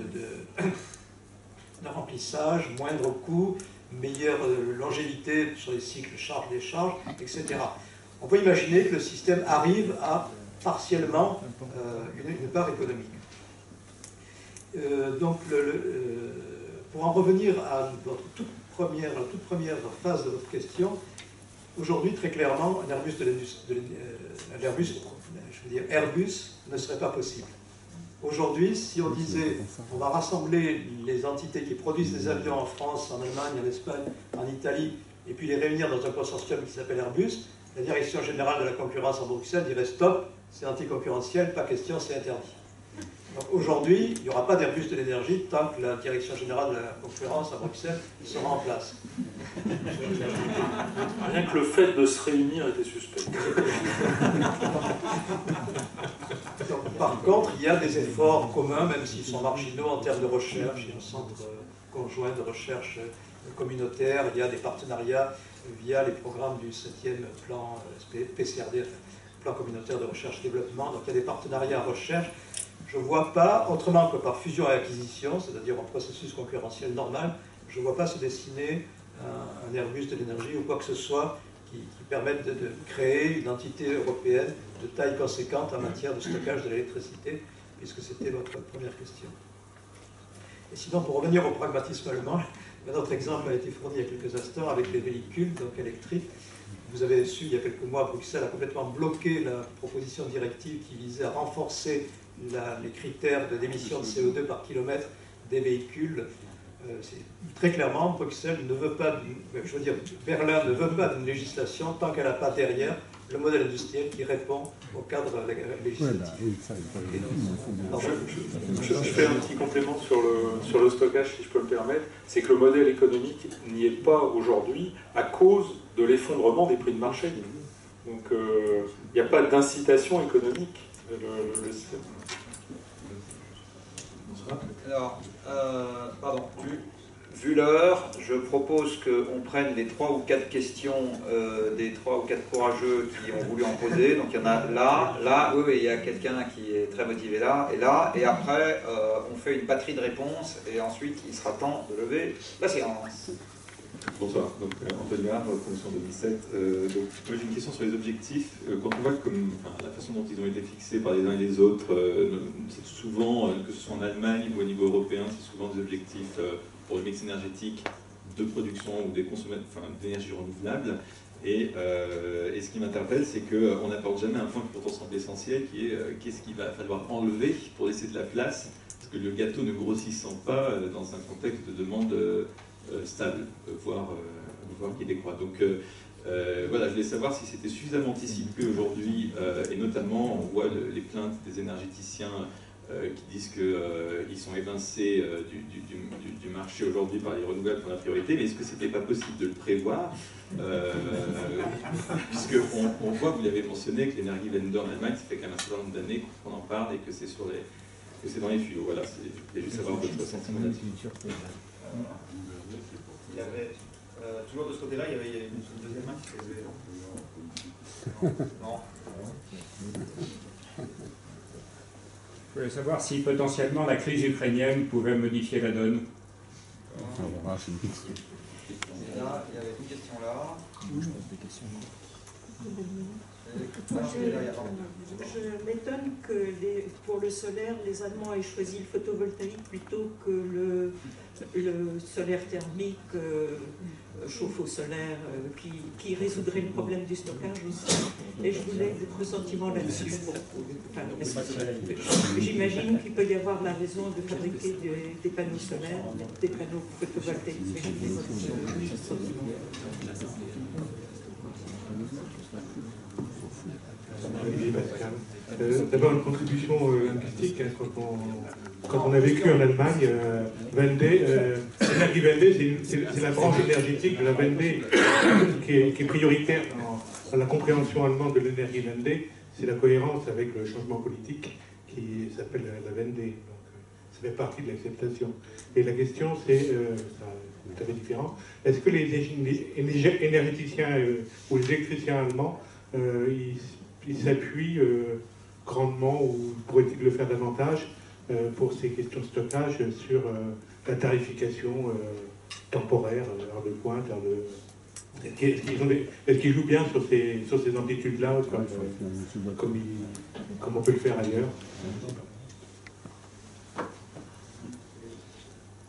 remplissage, moindre coût, meilleure longévité sur les cycles charge-décharge, etc. On peut imaginer que le système arrive à partiellement une part économique. Donc, pour en revenir à votre toute première phase de votre question, aujourd'hui, très clairement, Airbus ne serait pas possible. Aujourd'hui, si on disait on va rassembler les entités qui produisent des avions en France, en Allemagne, en Espagne, en Italie, et puis les réunir dans un consortium qui s'appelle Airbus, la Direction Générale de la Concurrence à Bruxelles dirait stop, c'est anticoncurrentiel, pas question, c'est interdit. Aujourd'hui, il n'y aura pas d'Airbus de l'énergie tant que la Direction générale de la concurrence à Bruxelles sera en place. Rien que le fait de se réunir était suspect. Par contre, il y a des efforts communs, même s'ils sont marginaux en termes de recherche. Il y a un centre conjoint de recherche communautaire, il y a des partenariats via les programmes du 7e plan PCRD, plan communautaire de recherche et développement. Donc il y a des partenariats en recherche. Je ne vois pas, autrement que par fusion et acquisition, c'est-à-dire en processus concurrentiel normal, je ne vois pas se dessiner un Airbus de l'énergie ou quoi que ce soit qui permette de créer une entité européenne de taille conséquente en matière de stockage de l'électricité, puisque c'était votre première question. Et sinon, pour revenir au pragmatisme allemand, un autre exemple a été fourni il y a quelques instants avec les véhicules donc électriques. Vous avez su, il y a quelques mois, Bruxelles a complètement bloqué la proposition de directive qui visait à renforcer les critères d'émission de CO2 par kilomètre des véhicules. Très clairement, Bruxelles ne veut pas, je veux dire, Berlin ne veut pas d'une législation tant qu'elle n'a pas derrière le modèle industriel qui répond au cadre législatif. Je fais un petit complément sur le stockage, si je peux me permettre. C'est que le modèle économique n'y est pas aujourd'hui à cause de l'effondrement des prix de marché. Donc il n'y a pas d'incitation économique. Alors, pardon, vu l'heure, je propose qu'on prenne les 3 ou 4 questions des 3 ou 4 courageux qui ont voulu en poser. Donc il y en a là, oui, il y a quelqu'un qui est très motivé là, et après on fait une batterie de réponses, et ensuite il sera temps de lever la séance. Bonsoir, donc Antoine Gard, Commission 2007. Donc j'ai une question sur les objectifs. Quand on voit la façon dont ils ont été fixés par les uns et les autres, c'est souvent, que ce soit en Allemagne ou au niveau européen, c'est souvent des objectifs pour le mix énergétique de production ou des consommateurs d'énergie renouvelable. Et ce qui m'interpelle, c'est qu'on n'apporte jamais un point qui pourtant semble essentiel, qui est qu'est-ce qu'il va falloir enlever pour laisser de la place, parce que le gâteau ne grossissant pas dans un contexte de demande stable, voire qui décroît. Donc voilà, je voulais savoir si c'était suffisamment anticipé aujourd'hui, et notamment on voit les plaintes des énergéticiens qui disent qu'ils sont évincés du marché aujourd'hui par les renouvelables pour la priorité, mais est-ce que c'était pas possible de le prévoir, puisqu'on voit, vous l'avez mentionné, que l'énergie-Wende en Allemagne, ça fait quand même un certain nombre d'années qu'on en parle et que c'est dans les tuyaux. Voilà, je voulais juste savoir votre sentiment là-dessus. Il y avait, toujours de ce côté-là, il y avait une deuxième main qui faisait... Non. Je voulais savoir si potentiellement la crise ukrainienne pouvait modifier la donne. Et là, il y avait une question là. Je m'étonne que pour le solaire, les Allemands aient choisi le photovoltaïque plutôt que le solaire thermique chauffe au solaire, qui résoudrait le problème du stockage aussi. Et je voulais votre sentiment là-dessus. J'imagine qu'il peut y avoir la raison de fabriquer des panneaux solaires, des panneaux photovoltaïques. Mais je voulais votre sentiment. D'abord une contribution linguistique. Quand on a vécu en Allemagne, l'énergie Wende, c'est la branche énergétique de la Wende qui est prioritaire dans la compréhension allemande de l'énergie Wende. C'est la cohérence avec le changement politique qui s'appelle la Wende. Donc ça fait partie de l'acceptation. Et la question c'est, tout à fait différent, est-ce que les énergéticiens ou les électriciens allemands ils s'appuient grandement, ou pourraient-ils le faire davantage, pour ces questions de stockage sur la tarification temporaire, heure de pointe, est-ce qu'ils jouent bien sur ces amplitudes-là, comme on peut le faire ailleurs?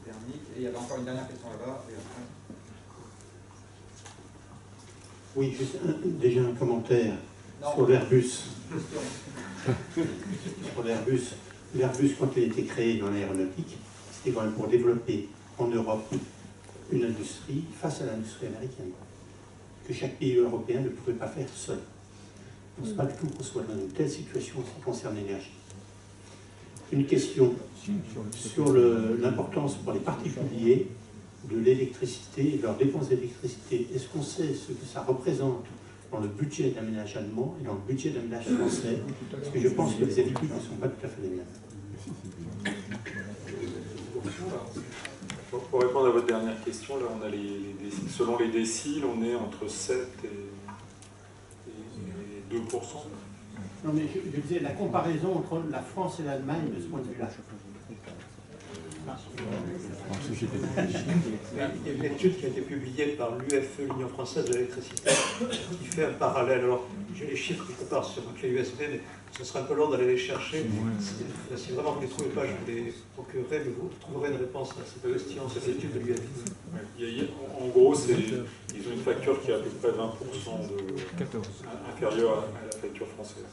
Et il y avait encore une dernière question là-bas. Oui, juste déjà un commentaire sur l'Airbus. Sur l'Airbus. L'Airbus, quand il a été créé dans l'aéronautique, c'était quand même pour développer en Europe une industrie face à l'industrie américaine, que chaque pays européen ne pouvait pas faire seul. Je ne pense pas du tout qu'on soit dans une telle situation en ce qui concerne l'énergie. une question sur l'importance pour les particuliers de l'électricité et de leurs dépenses d'électricité. Est-ce qu'on sait ce que ça représente dans le budget d'aménagement allemand et dans le budget d'aménagement français? Parce que je pense que les habitudes ne sont pas tout à fait les mêmes. Pour répondre à votre dernière question, là, on a selon les déciles, on est entre 7 et 2%. Non, mais je disais la comparaison entre la France et l'Allemagne de ce point de vue-là. Il y a une étude qui a été publiée par l'UFE, l'Union française de l'électricité, qui fait un parallèle. Alors, j'ai les chiffres quelque part sur une clé USB, mais ce serait un peu long d'aller les chercher. Si vraiment vous ne les trouvez pas, je vous les procurerai, mais vous trouverez une réponse à cette question, cette étude de l'UFE. En gros, ils ont une facture qui est à peu près 20% inférieure à la facture française.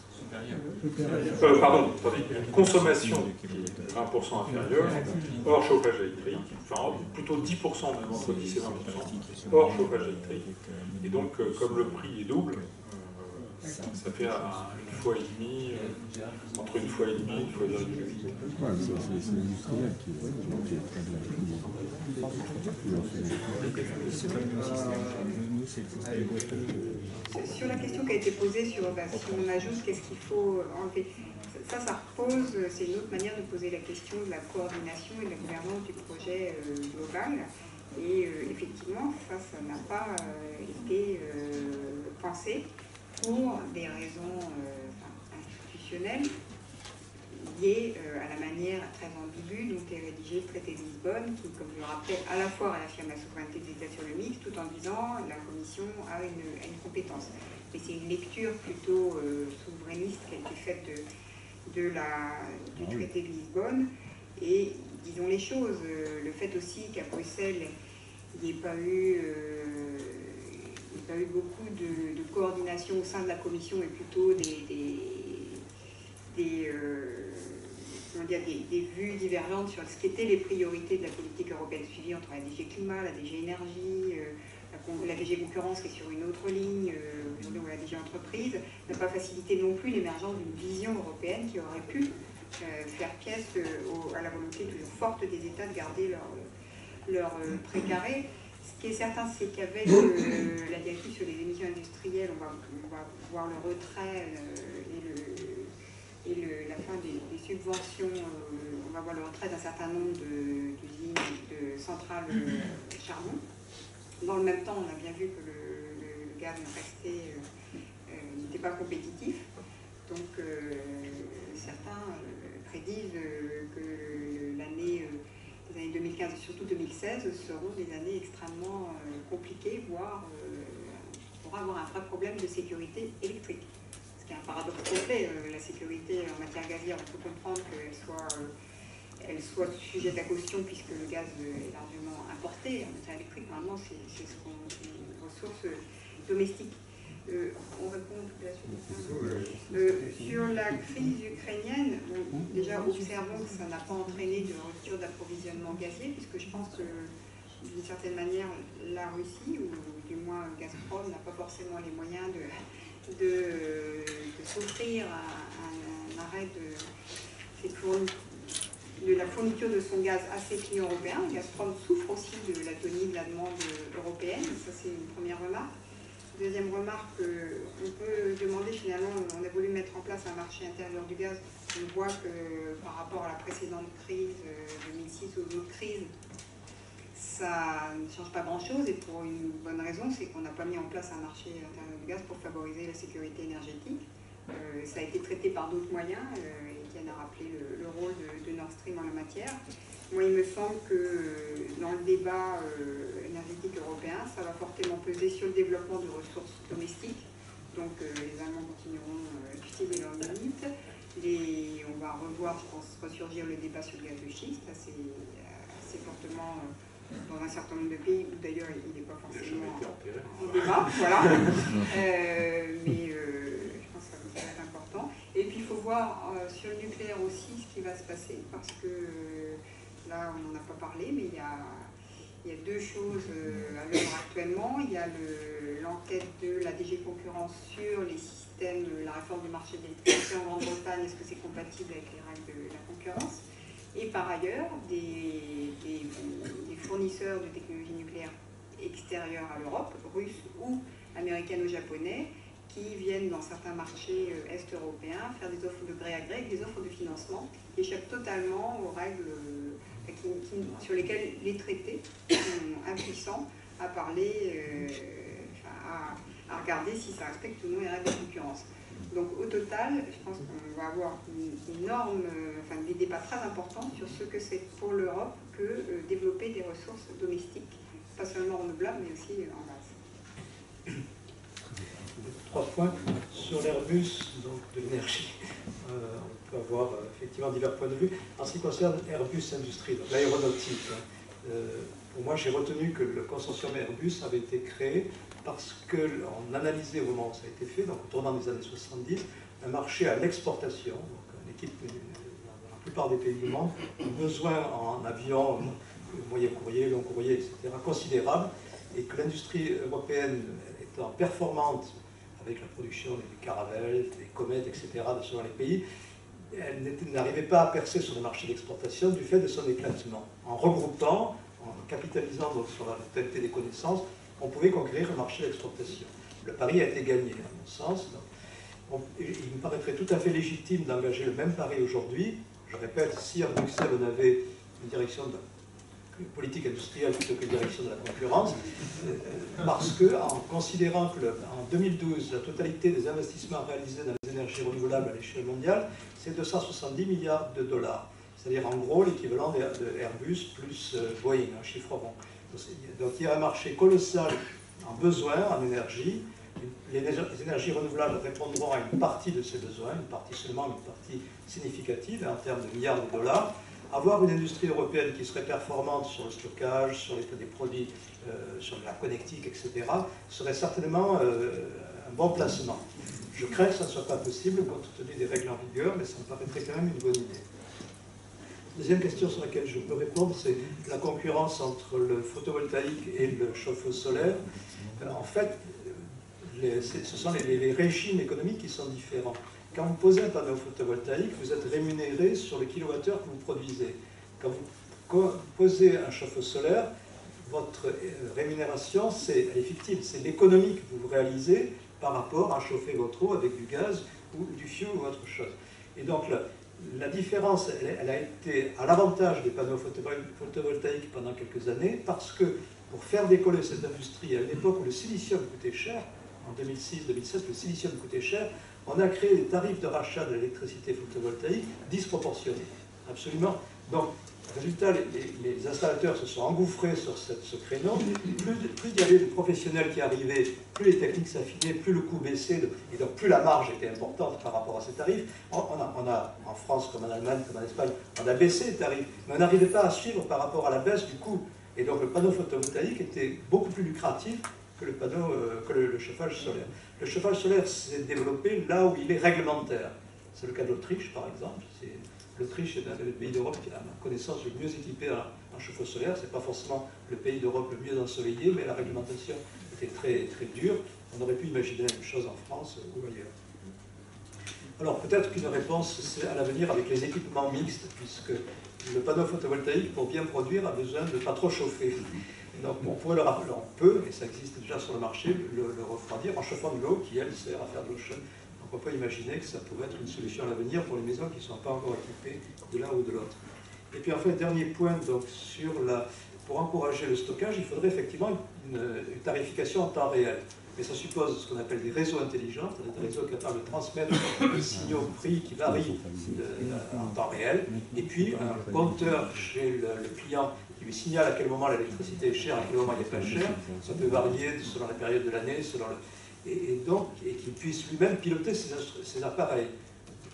Pardon, attendez, une consommation qui est 20% inférieure, hors chauffage électrique, enfin plutôt 10%, même entre 10 et 20%, hors chauffage électrique. Et donc, comme le prix est double, ça fait une fois et demie, entre une fois et demie et une fois et demie. C'est l'industriel qui est Sur la question qui a été posée sur si on ajoute, qu'est-ce qu'il faut enlever, ça repose, c'est une autre manière de poser la question de la coordination et de la gouvernance du projet global. Et effectivement, ça n'a pas été pensé pour des raisons institutionnelles liées à la manière très ambiguë dont est rédigé le traité de Lisbonne, qui, comme je le rappelais, à la fois réaffirme la souveraineté des États sur le mix, tout en disant la Commission a une compétence. Mais c'est une lecture plutôt souverainiste qui a été faite du traité de Lisbonne. Et disons les choses, le fait aussi qu'à Bruxelles, il n'y ait pas eu beaucoup de coordination au sein de la Commission, et plutôt des vues divergentes sur ce qu'étaient les priorités de la politique européenne suivie entre la DG Climat, la DG Énergie, la DG Concurrence qui est sur une autre ligne, ou la DG Entreprise, n'a pas facilité non plus l'émergence d'une vision européenne qui aurait pu faire pièce à la volonté toujours forte des États de garder leur précaré. Ce qui est certain, c'est qu'avec la directive sur les émissions industrielles, on va voir le retrait et la fin des subventions, on va voir le retrait d'un certain nombre d'usines, de centrales charbon. Dans le même temps, on a bien vu que le gaz n'était pas compétitif. Donc certains prédisent que les années 2015 et surtout 2016 seront des années extrêmement compliquées, voire on pourra avoir un vrai problème de sécurité électrique. Ce qui est un paradoxe complet. La sécurité en matière gazière, on peut comprendre qu'elle soit sujette à caution puisque le gaz est largement importé. En matière électrique, normalement, c'est une ressource domestique. On répond tout à suite. Sur la crise ukrainienne, déjà observons que ça n'a pas entraîné de rupture d'approvisionnement gazier, puisque je pense que d'une certaine manière la Russie, ou du moins Gazprom, n'a pas forcément les moyens de s'offrir un arrêt de la fourniture de son gaz à ses clients européens. Gazprom souffre aussi de l'atonie de la demande européenne, ça c'est une première remarque. Deuxième remarque, on peut demander finalement, on a voulu mettre en place un marché intérieur du gaz. On voit que par rapport à la précédente crise, 2006 ou d'autres crises, ça ne change pas grand-chose, et pour une bonne raison, c'est qu'on n'a pas mis en place un marché intérieur du gaz pour favoriser la sécurité énergétique. Ça a été traité par d'autres moyens, Étienne a rappelé le rôle de Nord Stream en la matière. Moi, il me semble que dans le débat énergétique européen, ça va fortement peser sur le développement de ressources domestiques. Donc les Allemands continueront d'utiliser leurs limites. On va revoir, je pense, ressurgir le débat sur le gaz de schiste assez fortement dans un certain nombre de pays, où d'ailleurs il n'est pas forcément en débat. Voilà. Mais je pense que ça va être important. Et puis il faut voir sur le nucléaire aussi ce qui va se passer, parce que là on n'en a pas parlé, mais il y Il y a deux choses à l'œuvre actuellement. Il y a l'enquête de la DG Concurrence sur les systèmes, la réforme du marché de l'électricité en Grande-Bretagne, est-ce que c'est compatible avec les règles de la concurrence? Et par ailleurs, des fournisseurs de technologies nucléaires extérieures à l'Europe, russes ou américano-japonais, qui viennent dans certains marchés est-européens faire des offres de gré à gré, des offres de financement qui échappent totalement aux règles sur lesquelles les traités sont impuissants à parler, à regarder si ça respecte ou non les règles de concurrence. Donc au total, je pense qu'on va avoir des débats très importants sur ce que c'est pour l'Europe que développer des ressources domestiques, pas seulement renouvelables, mais aussi en gaz. 3 points sur l'Airbus, donc de l'énergie. On peut avoir effectivement divers points de vue. En ce qui concerne Airbus Industrie, l'aéronautique, pour moi j'ai retenu que le consortium Airbus avait été créé parce qu'on analysait au moment où ça a été fait, donc au tournant des années 70, un marché à l'exportation, donc une équipe dans la plupart des pays du monde, un besoin en avion, moyen courrier, long courrier, etc., considérable, et que l'industrie européenne étant performante avec la production des caravelles, des comètes, etc., selon les pays, elle n'arrivait pas à percer sur le marché d'exportation du fait de son éclatement. En regroupant, en capitalisant donc sur la totalité des connaissances, on pouvait conquérir un marché d'exportation. Le pari a été gagné, à mon sens. Donc, il me paraîtrait tout à fait légitime d'engager le même pari aujourd'hui. Je répète, si à Bruxelles on avait une direction de politique industrielle plutôt que direction de la concurrence, parce qu'en considérant qu'en 2012, la totalité des investissements réalisés dans les énergies renouvelables à l'échelle mondiale, c'est 270 milliards de dollars. C'est-à-dire en gros l'équivalent de Airbus plus Boeing, un chiffre rond. Donc il y a un marché colossal en besoin, en énergie. Les énergies renouvelables répondront à une partie de ces besoins, une partie seulement, une partie significative en termes de milliards de dollars. Avoir une industrie européenne qui serait performante sur le stockage, sur l'état des produits, sur la connectique, etc., serait certainement un bon placement. Je crains que ça ne soit pas possible compte tenu des règles en vigueur, mais ça me paraîtrait quand même une bonne idée. Deuxième question sur laquelle je peux répondre, c'est la concurrence entre le photovoltaïque et le chauffe-eau solaire. En fait, ce sont les régimes économiques qui sont différents. Quand vous posez un panneau photovoltaïque, vous êtes rémunéré sur le kilowattheure que vous produisez. Quand vous posez un chauffe-eau solaire, votre rémunération, elle est fictive, c'est l'économie que vous réalisez par rapport à chauffer votre eau avec du gaz ou du fioul ou autre chose. Et donc la différence, elle a été à l'avantage des panneaux photovoltaïques pendant quelques années, parce que pour faire décoller cette industrie, à une époque où le silicium coûtait cher, en 2006-2007, le silicium coûtait cher, on a créé des tarifs de rachat de l'électricité photovoltaïque disproportionnés, absolument. Donc, résultat, les installateurs se sont engouffrés sur ce créneau. Plus il y avait de professionnels qui arrivaient, plus les techniques s'affinaient, plus le coût baissait, et donc plus la marge était importante par rapport à ces tarifs. On a en France, comme en Allemagne, comme en Espagne, on a baissé les tarifs, mais on n'arrivait pas à suivre par rapport à la baisse du coût. Et donc le panneau photovoltaïque était beaucoup plus lucratif que le chauffage solaire. Le chauffage solaire s'est développé là où il est réglementaire. C'est le cas de l'Autriche, par exemple. L'Autriche est le pays d'Europe qui, à ma connaissance, le mieux équipé en chauffe-eau solaire. Ce n'est pas forcément le pays d'Europe le mieux ensoleillé, mais la réglementation était très, très dure. On aurait pu imaginer la même chose en France ou ailleurs. Alors peut-être qu'une réponse, c'est à l'avenir avec les équipements mixtes, puisque le panneau photovoltaïque, pour bien produire, a besoin de ne pas trop chauffer. Donc on pourrait on peut, et ça existe déjà sur le marché, le refroidir en chauffant de l'eau qui, elle, sert à faire de l'eau chaude. Donc on peut imaginer que ça pourrait être une solution à l'avenir pour les maisons qui ne sont pas encore équipées de l'un ou de l'autre. Et puis enfin, dernier point, donc, pour encourager le stockage, il faudrait effectivement une tarification en temps réel. Mais ça suppose ce qu'on appelle des réseaux intelligents, des réseaux capables de transmettre des signaux prix qui varient en temps réel, et puis un compteur chez le client qui lui signale à quel moment l'électricité est chère, à quel moment elle n'est pas chère. Ça peut varier selon la période de l'année, et qu'il puisse lui-même piloter ses appareils.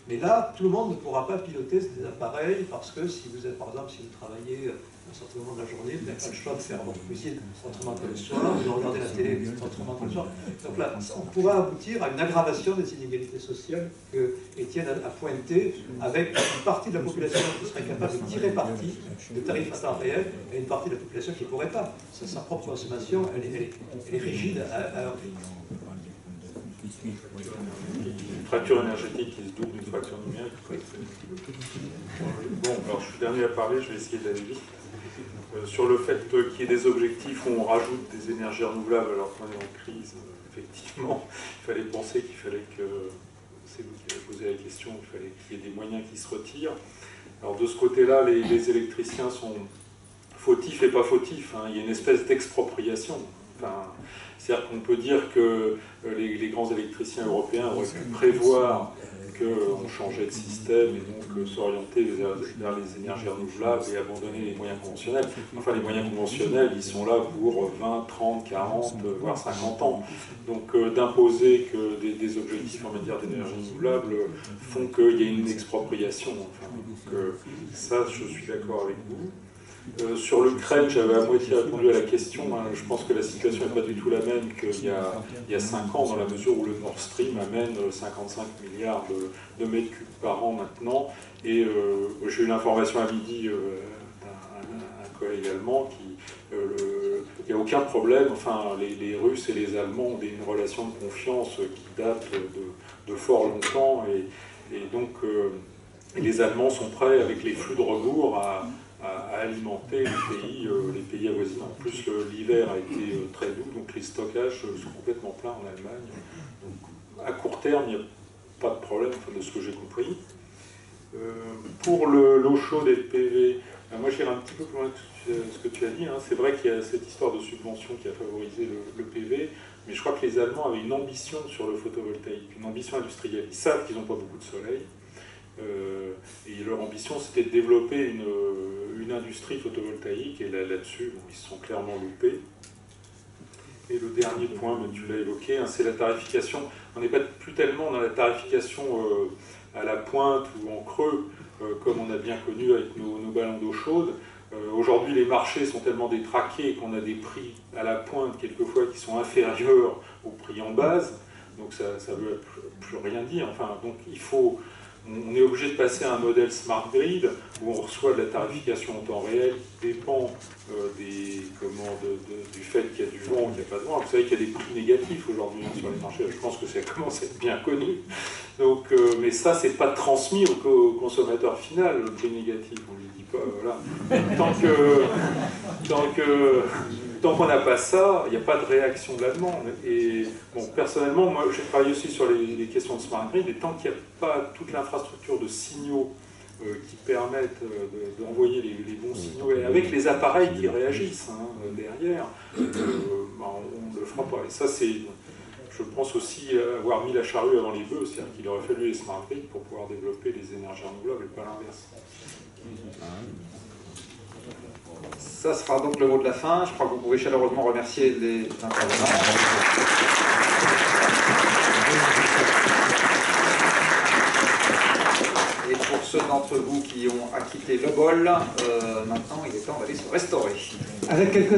Mais là, tout le monde ne pourra pas piloter des appareils parce que si vous êtes, par exemple, si vous travaillez un certain moment de la journée, vous n'avez pas le choix de faire votre cuisine autrement que le soir, de regarder la télé autrement que le soir. Donc là, on pourra aboutir à une aggravation des inégalités sociales que Étienne a pointé, avec une partie de la population qui serait capable de tirer parti de tarifs à temps réel et une partie de la population qui ne pourrait pas. Sa propre consommation, elle est rigide à leur prix. Une fracture énergétique qui se double d'une fracture numérique. Bon, alors je suis le dernier à parler, je vais essayer d'aller vite. Sur le fait qu'il y ait des objectifs où on rajoute des énergies renouvelables alors qu'on est en crise, effectivement, il fallait penser qu'il fallait que, c'est vous qui avez posé la question, il fallait qu'il y ait des moyens qui se retirent. Alors de ce côté-là, les électriciens sont fautifs et pas fautifs, hein. Il y a une espèce d'expropriation. Enfin, c'est-à-dire qu'on peut dire que les grands électriciens européens auraient pu prévoir qu'on changeait de système et donc s'orienter vers les énergies renouvelables et abandonner les moyens conventionnels. Enfin, les moyens conventionnels, ils sont là pour 20, 30, 40, voire 50 ans. Donc d'imposer que des objectifs en matière d'énergie renouvelable font qu'il y ait une expropriation. Enfin, donc, ça, je suis d'accord avec vous. Sur l'Ukraine, j'avais à moitié répondu à la question. Hein. Je pense que la situation n'est pas du tout la même qu'il y a 5 ans, dans la mesure où le Nord Stream amène 55 milliards de mètres cubes par an maintenant. Et j'ai eu l'information à midi d'un collègue allemand il n'y a aucun problème. Enfin, les Russes et les Allemands ont une relation de confiance qui date de fort longtemps. Et donc, les Allemands sont prêts, avec les flux de rebours, à alimenter les pays avoisinants. En plus, l'hiver a été très doux, donc les stockages sont complètement pleins en Allemagne. Donc, à court terme, il n'y a pas de problème, enfin, de ce que j'ai compris. Pour l'eau chaude et le PV, moi j'irai un petit peu plus loin que ce que tu as dit. Hein. C'est vrai qu'il y a cette histoire de subvention qui a favorisé le PV, mais je crois que les Allemands avaient une ambition sur le photovoltaïque, une ambition industrielle. Ils savent qu'ils n'ont pas beaucoup de soleil. Et leur ambition, c'était de développer une industrie photovoltaïque, et là-dessus, bon, ils se sont clairement loupés. Et le dernier point, tu l'as évoqué, hein, c'est la tarification. On n'est pas plus tellement dans la tarification à la pointe ou en creux, comme on a bien connu avec nos ballons d'eau chaude. Aujourd'hui, les marchés sont tellement détraqués qu'on a des prix à la pointe, quelquefois, qui sont inférieurs aux prix en base. Donc ça ne veut plus rien dire. Enfin, donc on est obligé de passer à un modèle smart grid où on reçoit de la tarification en temps réel qui dépend du fait qu'il y a du vent ou qu'il n'y a pas de vent. Vous savez qu'il y a des prix négatifs aujourd'hui sur les marchés. Je pense que ça commence à être bien connu. Donc, mais ça, c'est pas transmis au consommateur final, le prix négatif. On ne lui dit pas, voilà. Tant qu'on n'a pas ça, il n'y a pas de réaction de la demande. Et bon, personnellement, moi, j'ai travaillé aussi sur les questions de smart grid, et tant qu'il n'y a pas toute l'infrastructure de signaux qui permettent d'envoyer les bons signaux, et avec les appareils qui réagissent derrière, on ne le fera pas. Et ça, c'est, je pense aussi avoir mis la charrue avant les bœufs, c'est-à-dire qu'il aurait fallu les smart grid pour pouvoir développer les énergies renouvelables et pas l'inverse. Ça sera donc le mot de la fin. Je crois que vous pouvez chaleureusement remercier les intervenants. Et pour ceux d'entre vous qui ont acquitté le bol, maintenant il est temps d'aller se restaurer. Avec quelques